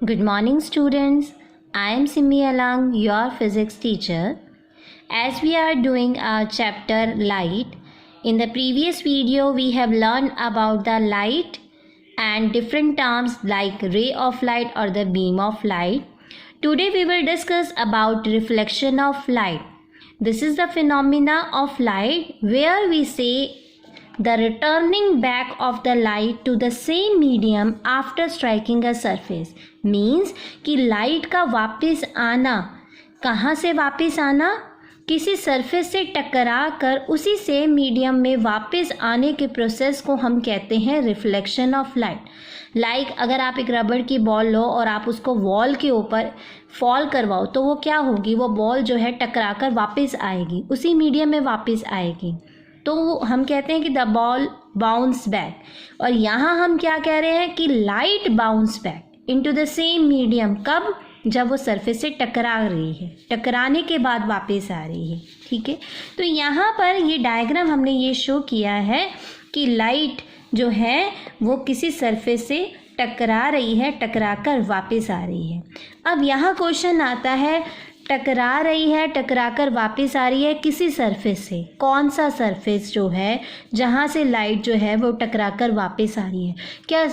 Good morning, students. I am Simi Alang, your physics teacher. As we are doing our chapter light, in the previous video we have learned about the light and different terms like ray of light or the beam of light. Today we will discuss about reflection of light. This is the phenomena of light where we say the returning back of the light to the same medium after striking a surface means कि light का वापस आना, कहाँ से वापस आना, किसी surface से टकरा कर उसी सेम मीडियम में वापस आने के प्रोसेस को हम कहते हैं रिफ्लेक्शन ऑफ लाइट. लाइक अगर आप एक रबड़ की बॉल लो और आप उसको वॉल के ऊपर फॉल करवाओ तो वो क्या होगी, वो बॉल जो है टकरा कर वापस आएगी, उसी मीडियम में वापस आएगी. तो हम कहते हैं कि द बॉल बाउंस बैक. और यहाँ हम क्या कह रहे हैं कि light bounce back into the same medium. कब? जब वो सरफेस से टकरा रही है, टकराने के बाद वापस आ रही है. ठीक है, तो यहाँ पर ये डायग्राम हमने ये शो किया है कि लाइट जो है वो किसी सरफेस से टकरा रही है, टकरा कर वापस आ रही है. अब यहाँ क्वेश्चन आता है, टकरा रही है, टकरा कर वापस आ रही है किसी सरफेस से. कौन सा सरफेस जो है जहाँ से लाइट जो है वो टकरा कर वापस आ रही है? क्या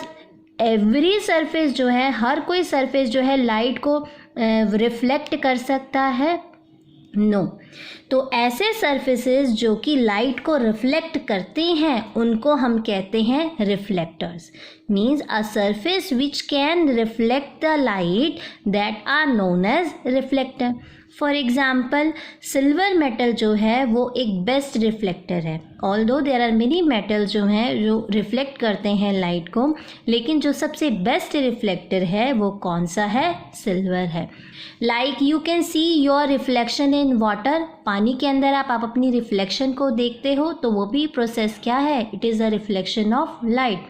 एवरी सरफेस जो है, हर कोई सरफेस जो है लाइट को रिफ्लेक्ट कर सकता है? नो. तो ऐसे सरफेसेस जो कि लाइट को रिफ्लेक्ट करते हैं उनको हम कहते हैं reflectors. Means a surface which can reflect the light that are known as reflector. For example silver metal जो है वो एक बेस्ट रिफ्लेक्टर है. Although there are many metal जो हैं जो रिफ्लेक्ट करते हैं लाइट को, लेकिन जो सबसे बेस्ट रिफ्लेक्टर है वो कौन सा है? सिल्वर है. Like you can see your reflection in water. पानी के अंदर आप अपनी रिफ्लेक्शन को देखते हो तो वो भी प्रोसेस क्या है? It is a reflection of light.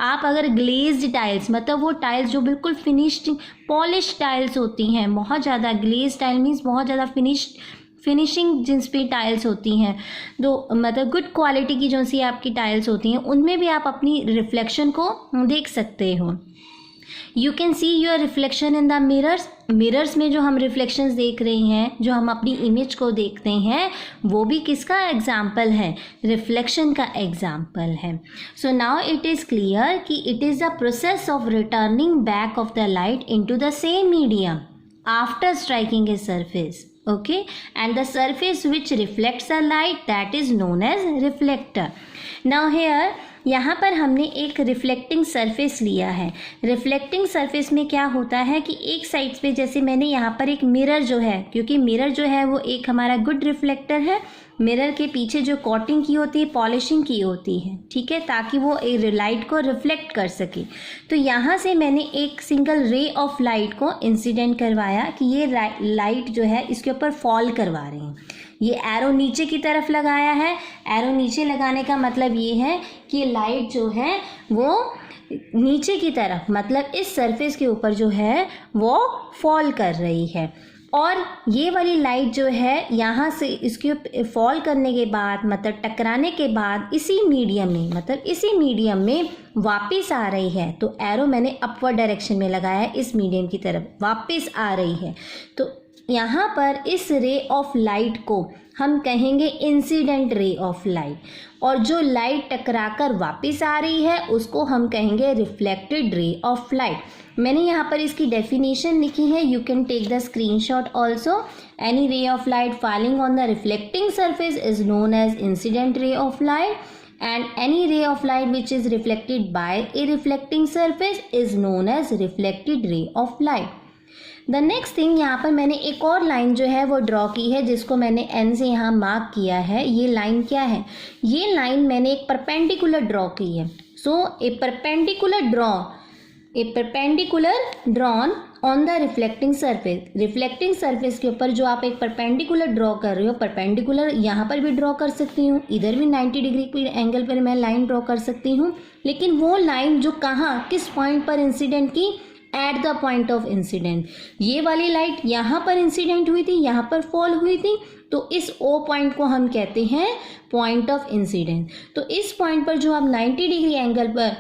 आप अगर ग्लेज्ड टाइल्स, मतलब वो टाइल्स जो बिल्कुल फिनिश्ड पॉलिश टाइल्स होती हैं, बहुत ज़्यादा ग्लेज टाइल मीन्स बहुत ज़्यादा फिनिशिंग जिस पे टाइल्स होती हैं, तो मतलब गुड क्वालिटी की जो सी आपकी टाइल्स होती हैं, उनमें भी आप अपनी रिफ्लेक्शन को देख सकते हो. You can see your reflection in the mirrors. Mirrors में जो हम रिफ्लेक्शंस देख रहे हैं, जो हम अपनी इमेज को देखते हैं, वो भी किसका एग्जाम्पल है? रिफ्लेक्शन का एग्जाम्पल है. So now it is clear कि it is the process of returning back of the light into the same medium after striking a surface. Okay, and the surface which reflects the light that is known as reflector. Now here यहाँ पर हमने एक reflecting surface लिया है. Reflecting surface में क्या होता है कि एक साइड पे, जैसे मैंने यहाँ पर एक मिरर जो है, क्योंकि मिरर जो है वो एक हमारा गुड रिफ्लेक्टर है. मिरर के पीछे जो कोटिंग की होती है, पॉलिशिंग की होती है, ठीक है, ताकि वो लाइट को रिफ्लेक्ट कर सके. तो यहाँ से मैंने एक सिंगल रे ऑफ लाइट को इंसिडेंट करवाया कि ये लाइट जो है इसके ऊपर फॉल करवा रही हैं. ये एरो नीचे की तरफ लगाया है. एरो नीचे लगाने का मतलब ये है कि लाइट जो है वो नीचे की तरफ, मतलब इस सरफेस के ऊपर जो है वो फॉल कर रही है. और ये वाली लाइट जो है यहाँ से इसके फॉल करने के बाद, मतलब टकराने के बाद इसी मीडियम में, मतलब इसी मीडियम में वापस आ रही है. तो एरो मैंने अपवर्ड डायरेक्शन में लगाया है, इस मीडियम की तरफ वापस आ रही है. तो यहाँ पर इस रे ऑफ लाइट को हम कहेंगे इंसिडेंट रे ऑफ लाइट, और जो लाइट टकराकर वापस आ रही है उसको हम कहेंगे रिफ्लेक्टेड रे ऑफ लाइट. मैंने यहाँ पर इसकी डेफिनेशन लिखी है. You can take the screenshot also. Any ray of light falling on the reflecting surface is known as incident ray of light, and any ray of light which is reflected by a reflecting surface is known as reflected ray of light. The next thing, यहाँ पर मैंने एक और line जो है वो draw की है, जिसको मैंने एन से यहाँ मार्क किया है. ये लाइन क्या है? ये लाइन मैंने एक परपेंडिकुलर ड्रॉ की है. So a perpendicular drawn on the reflecting surface. Reflecting surface के ऊपर जो आप एक परपेंडिकुलर ड्रॉ कर रहे हो, परपेंडिकुलर यहाँ पर भी ड्रॉ कर सकती हूँ, इधर भी 90 डिग्री की एंगल पर मैं लाइन ड्रॉ कर सकती हूँ. लेकिन वो लाइन जो कहाँ, किस पॉइंट पर इंसिडेंट की? Eight the point of incident. ये वाली लाइट यहाँ पर इंसिडेंट हुई थी, यहाँ पर फॉल हुई थी, तो इस ओ पॉइंट को हम कहते हैं पॉइंट ऑफ इंसिडेंट. तो इस पॉइंट पर जो आप 90 डिग्री एंगल पर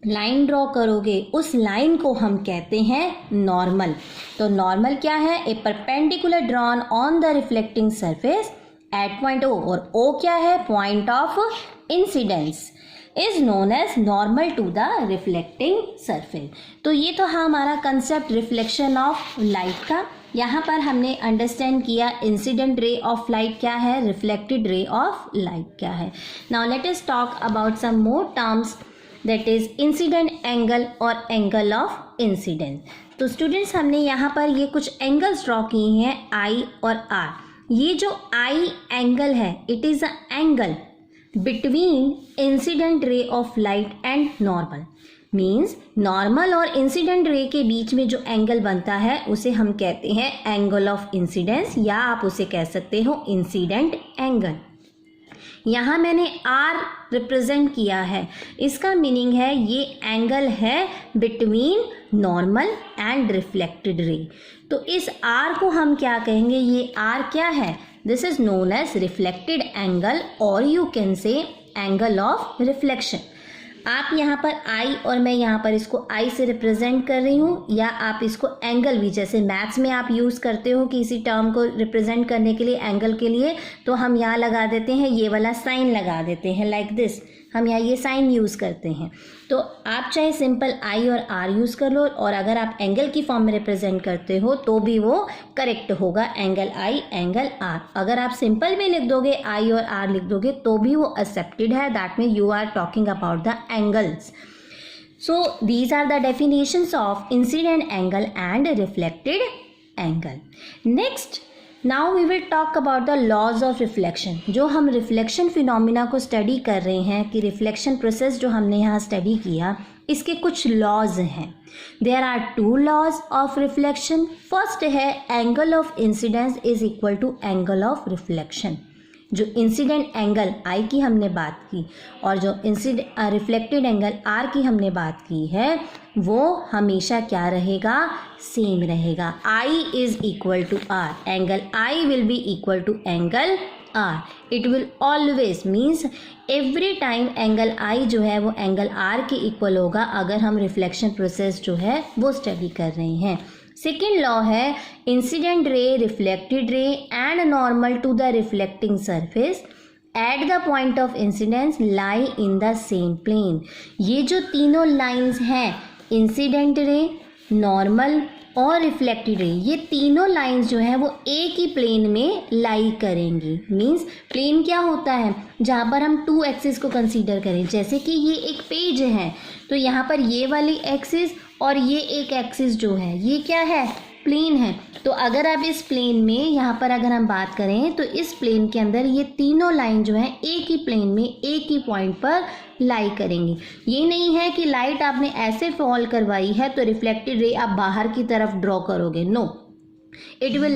लाइन ड्रॉ करोगे उस लाइन को हम कहते हैं नॉर्मल। तो नॉर्मल क्या है? A perpendicular drawn on the reflecting surface at point O, और ओ क्या है? Point of incidence, is known as normal to the reflecting surface. तो ये तो हमारा कंसेप्ट रिफ्लेक्शन ऑफ लाइट का। यहाँ पर हमने अंडरस्टैंड किया इंसिडेंट रे ऑफ लाइट क्या है, रिफ्लेक्टेड रे ऑफ लाइट क्या है। Now let us talk about some more terms, that is incident angle और एंगल ऑफ इंसिडेंस। तो स्टूडेंट्स हमने यहाँ पर ये कुछ एंगल्स ड्रॉ किए हैं, आई और आर। ये जो आई एंगल है, it is a angle between incident ray of light and normal. Means normal और इंसिडेंट रे के बीच में जो एंगल बनता है उसे हम कहते हैं एंगल ऑफ इंसिडेंस, या आप उसे कह सकते हो इंसिडेंट एंगल। यहाँ मैंने आर रिप्रेजेंट किया है, इसका मीनिंग है ये एंगल है between normal and reflected ray. तो इस आर को हम क्या कहेंगे? ये आर क्या है? This is known as reflected angle, और you can say angle of reflection. आप यहाँ पर आई और मैं यहाँ पर इसको आई से रिप्रेजेंट कर रही हूँ, या आप इसको एंगल भी, जैसे मैथ्स में आप यूज़ करते हो किसी टर्म को रिप्रेजेंट करने के लिए एंगल के लिए, तो हम यहाँ लगा देते हैं, ये वाला साइन लगा देते हैं, लाइक दिस। हम यहाँ ये साइन यूज़ करते हैं। तो आप चाहे सिंपल आई और आर यूज़ कर लो, और अगर आप एंगल की फॉर्म में रिप्रेजेंट करते हो तो भी वो करेक्ट होगा, एंगल आई एंगल आर। अगर आप सिंपल में लिख दोगे, आई और आर लिख दोगे, तो भी वो एक्सेप्टेड है। That mean you are talking about the angles. So these are the definitions of incident angle and reflected angle. Next, now we will talk about the laws of reflection. जो हम reflection phenomena को study कर रहे हैं, कि reflection process जो हमने यहाँ स्टडी किया, इसके कुछ लॉज हैं। There are two laws of reflection. First है angle of incidence is equal to angle of reflection. जो इंसिडेंट एंगल आई की हमने बात की, और जो रिफ्लेक्टेड एंगल आर की हमने बात की है, वो हमेशा क्या रहेगा? सेम रहेगा। I is equal to R, angle I will be equal to angle R. It will always means every time angle I जो है वो एंगल आर के इक्वल होगा, अगर हम रिफ्लेक्शन प्रोसेस जो है वो स्टडी कर रहे हैं। सेकेंड लॉ है incident ray, reflected ray and normal to the reflecting surface at the point of incidence lie in the same plane. ये जो तीनों लाइंस हैं, इंसिडेंट रे, नॉर्मल और रिफ्लेक्टेड रे, ये तीनों लाइंस जो हैं वो एक ही प्लेन में लाई करेंगी। मींस प्लेन क्या होता है? जहाँ पर हम टू एक्सिस को कंसीडर करें, जैसे कि ये एक पेज है, तो यहाँ पर ये वाली एक्सिस और ये एक एक्सिस जो है, ये क्या है? प्लेन है। तो अगर आप इस प्लेन में यहाँ पर अगर हम बात करें, तो इस प्लेन के अंदर ये तीनों लाइन जो है एक ही प्लेन में एक ही पॉइंट पर लाई करेंगी। ये नहीं है कि लाइट आपने ऐसे फॉल करवाई है तो रिफ्लेक्टेड रे आप बाहर की तरफ ड्रॉ करोगे, नो, इट विल